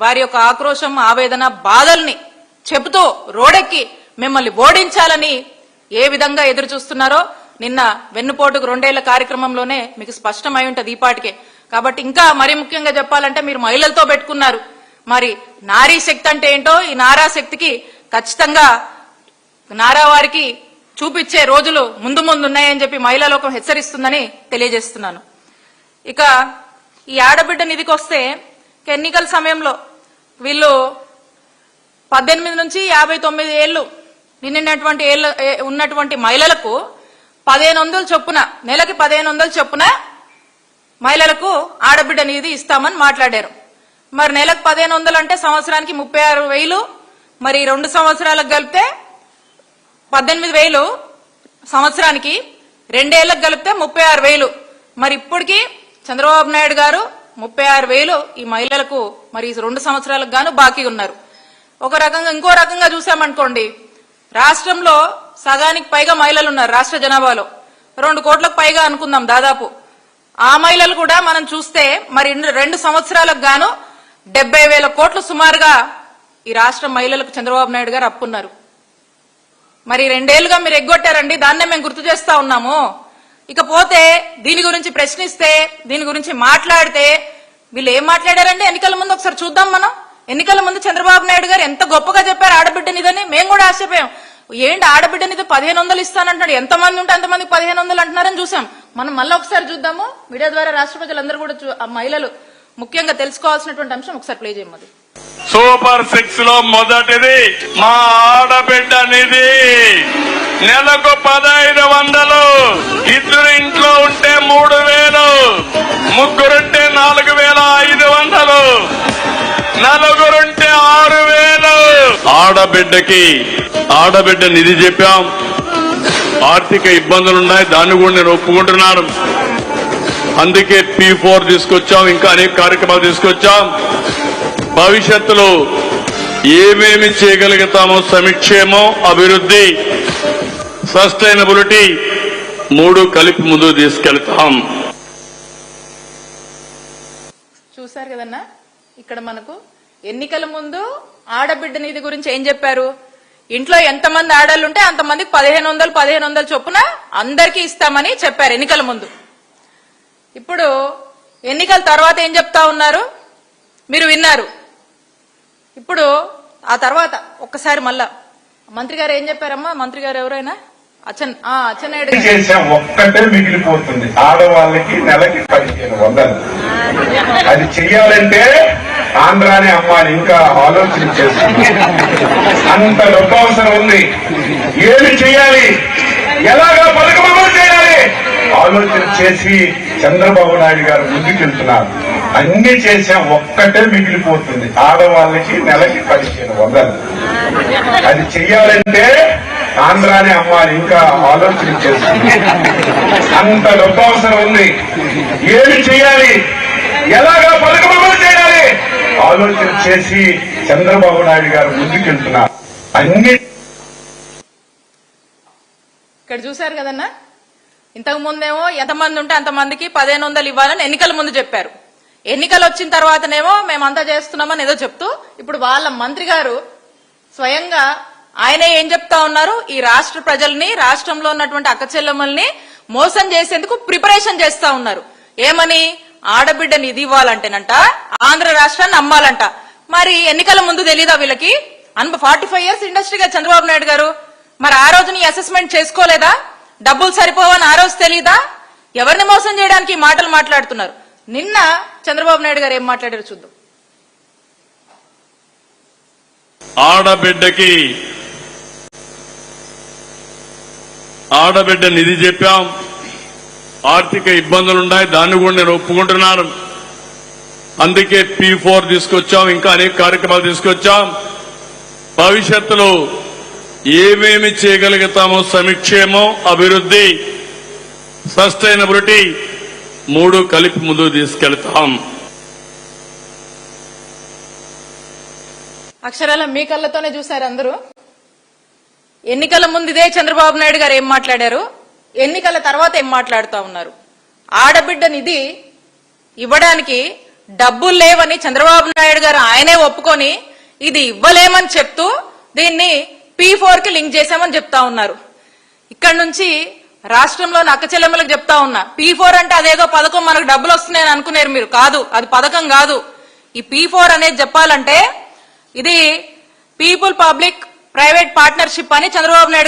వారి యొక్క ఆక్రోశం, ఆవేదన, బాధల్ని చెబుతూ రోడెక్కి మిమ్మల్ని ఓడించాలని ఏ విధంగా ఎదురు చూస్తున్నారో నిన్న వెన్నుపోటుకు 2 ఏళ్ల కార్యక్రమంలోనే మీకు స్పష్టమై ఉంటది ఈ పాటికే. కాబట్టి ఇంకా మరీ ముఖ్యంగా చెప్పాలంటే మీరు మహిళలతో పెట్టుకున్నారు. మరి నారీ శక్తి అంటే ఏంటో ఈ నారా శక్తికి ఖచ్చితంగా నారా వారికి చూపించే రోజులు ముందు ముందు ఉన్నాయని చెప్పి మహిళా లోకం హెచ్చరిస్తుందని తెలియజేస్తున్నాను. ఇక ఈ ఆడబిడ్డ నిధికి వస్తే ఎన్నికల సమయంలో వీళ్ళు 18 నుంచి 59 ఏళ్లు నిన్నటువంటి ఉన్నటువంటి మహిళలకు 1500 చొప్పున నెలకి 1500 చొప్పున మహిళలకు ఆడబిడ్డ నిధి ఇస్తామని మాట్లాడారు. మరి నెలకు 1500 అంటే సంవత్సరానికి 36,000, మరి 2 సంవత్సరాలకు కలిపితే 18,000 సంవత్సరానికి, 2 ఏళ్లకు కలిపితే 36,000. మరి ఇప్పటికి చంద్రబాబు నాయుడు గారు 36,000 ఈ మహిళలకు మరి 2 సంవత్సరాలకు గాను బాకీ ఉన్నారు. ఒక రకంగా ఇంకో రకంగా చూసామనుకోండి, రాష్ట్రంలో సగానికి పైగా మహిళలు ఉన్నారు. రాష్ట్ర జనాభాలో 2 కోట్లకు పైగా అనుకుందాం దాదాపు. ఆ మహిళలు కూడా మనం చూస్తే మరి 2 సంవత్సరాలకు గాను 70,000 కోట్లు సుమారుగా ఈ రాష్ట్ర మహిళలకు చంద్రబాబు నాయుడు గారు అప్పున్నారు. మరి 2 ఏళ్లుగా మీరు ఎగ్గొట్టారండి, దాన్నే మేము గుర్తు చేస్తా ఉన్నాము. ఇకపోతే దీని గురించి ప్రశ్నిస్తే, దీని గురించి మాట్లాడితే వీళ్ళు ఏం మాట్లాడారండి ఎన్నికల ముందు ఒకసారి చూద్దాం మనం. ఎన్నికల ముందు చంద్రబాబు నాయుడు గారు ఎంత గొప్పగా చెప్పారు ఆడబిడ్డ నిధని. మేము కూడా ఆశ్చర్యపోయాం. ఏంటి ఆడబిడ్డ నిధి 1500 ఇస్తానంటున్నాడు, ఎంతమంది ఉంటే అంతమందికి 1500 అంటున్నారని చూసాం. మనం మళ్ళీ ఒకసారి చూద్దాము మీడియా ద్వారా. రాష్ట్ర ప్రజలందరూ కూడా మహిళలు ముఖ్యంగా తెలుసుకోవాల్సినటువంటి అంశం ఒకసారి ప్లే చేయమది. సూపర్ 6 లో మొదటిది మా ఆడబిడ్డ నిధి. నెలకు 1,500, ఇద్దరు ఇంట్లో ఉంటే 3,000, ముగ్గురుంటే 4,500, నలుగురుంటే 6,000. ఆడబిడ్డ నిధి చెప్పాం. ఆర్థిక ఇబ్బందులున్నాయి, దాన్ని కూడా నేను ఒప్పుకుంటున్నాను. అందుకే P4 తీసుకొచ్చాం, ఇంకా అనేక కార్యక్రమాలు తీసుకొచ్చాం. భవిష్యత్తులో ఏమేమి చేయగలుగుతామో సంక్షేమం, అభివృద్ధి, సస్టైనబిలిటీ 3 కలిపి ముందుకు తీసుకెళ్తాం. చూశారు కదన్నా, ఇక్కడ మనకు ఎన్నికల ముందు ఆడబిడ్డ నిధి గురించి ఏం చెప్పారు. ఇంట్లో ఎంతమంది ఆడళ్ళు ఉంటే అంతమందికి 1,500 చొప్పున అందరికీ ఇస్తామని చెప్పారు ఎన్నికల ముందు. ఇప్పుడు ఎన్నికల తర్వాత ఏం చెప్తా ఉన్నారు మీరు విన్నారు. ఇప్పుడు ఆ తర్వాత ఒక్కసారి మళ్ళా మంత్రి గారు ఏం చెప్పారమ్మా, మంత్రి గారు ఎవరైనా అచ్చెన్నాయుడు చేసాం. ఒక్కటే మిగిలిపోతుంది, ఆడవాళ్ళకి నెలకి 1,500. అది చెయ్యాలంటే ఆంధ్రానే అమ్మాలి. ఇంకా ఆలోచన చేస్తుంది, అంత డబ్బు అవసరం ఉంది. ఏమి చేయాలి, ఎలాగా పథకం అమలు చేయాలి ఆలోచన చేసి చంద్రబాబు నాయుడు గారు ముందుకెళ్తున్నారు. అన్ని చేసాం, ఒక్కటే మిగిలిపోతుంది, ఆడవాళ్ళకి నెలకి 1,500. అది చెయ్యాలంటే ఆంధ్రానే అమ్మాలి. ఇంకా ఆలోచన చేస్తుంది, అంత డబ్బు అవసరం ఉంది. ఏమి చేయాలి, ఎలాగా పథకం అమలు చేయాలి ఆలోచన చేసి చంద్రబాబు నాయుడు గారు ముందుకెళ్తున్నారు. అన్ని ఇక్కడ చూశారు కదన్నా. ఇంతకు ముందేమో ఎంతమంది ఉంటే అంతమందికి 1,500 ఇవ్వాలని ఎన్నికల ముందు చెప్పారు. ఎన్నికలు వచ్చిన తర్వాతనేమో మేమంతా చేస్తున్నామని ఏదో చెప్తూ ఇప్పుడు వాళ్ళ మంత్రి గారు స్వయంగా ఆయనే ఏం చెప్తా ఉన్నారు, ఈ రాష్ట్ర ప్రజల్ని, రాష్ట్రంలో ఉన్నటువంటి అక్కచెల్లెమ్మల్ని మోసం చేసేందుకు ప్రిపరేషన్ చేస్తా ఉన్నారు. ఏమని, ఆడబిడ్డ నిధి ఇవ్వాలంటేనంట ఆంధ్ర రాష్ట్రాన్ని అమ్మాలంట. మరి ఎన్నికల ముందు తెలీదా వీళ్ళకి? 45 years ఇండస్ట్రీగా చంద్రబాబు నాయుడు గారు. మరి ఆ రోజుని అసెస్మెంట్ చేసుకోలేదా? డబ్బులు సరిపోవని ఆ రోజు తెలీదా? ఎవరిని మోసం చేయడానికి మాటలు మాట్లాడుతున్నారు. నిన్న చంద్రబాబు నాయుడు గారు ఏం మాట్లాడారు చూద్దాం. ఆడబిడ్డ నిధి చెప్పాం. ఆర్థిక ఇబ్బందులున్నాయి, దాన్ని కూడా నేను ఒప్పుకుంటున్నాను. అందుకే P4 తీసుకొచ్చాం, ఇంకా అనేక కార్యక్రమాలు తీసుకొచ్చాం. భవిష్యత్తులో ఏమేమి చేయగలుగుతామో సంక్షేమం, అభివృద్ధి, సస్టైనబిలిటీ 3 కలిపి ముందుకు తీసుకెళ్తాం. అక్షరాల మీ కళ్ళతోనే చూశారు అందరూ. ఎన్నికల ముందు ఇదే చంద్రబాబు నాయుడు గారు ఏం మాట్లాడారు, ఎన్నికల తర్వాత ఏం మాట్లాడుతూ ఉన్నారు. ఆడబిడ్డ నిధి ఇవ్వడానికి డబ్బులు లేవని చంద్రబాబు నాయుడు గారు ఆయనే ఒప్పుకొని ఇది ఇవ్వలేమని చెప్తూ దీన్ని P4 కి లింక్ చేశామని చెప్తా ఉన్నారు. ఇక్కడ నుంచి రాష్ట్రంలోని అక్క చెల్లెమ్మలకు చెప్తా ఉన్నా, P4 అంటే అదేదో పథకం మనకు డబ్బులు వస్తున్నాయని అనుకునేరు మీరు. కాదు, అది పథకం కాదు. ఈ P4 అనేది చెప్పాలంటే ఇది పీపుల్ పబ్లిక్ ప్రైవేట్ పార్ట్నర్షిప్ అని చంద్రబాబు నాయుడు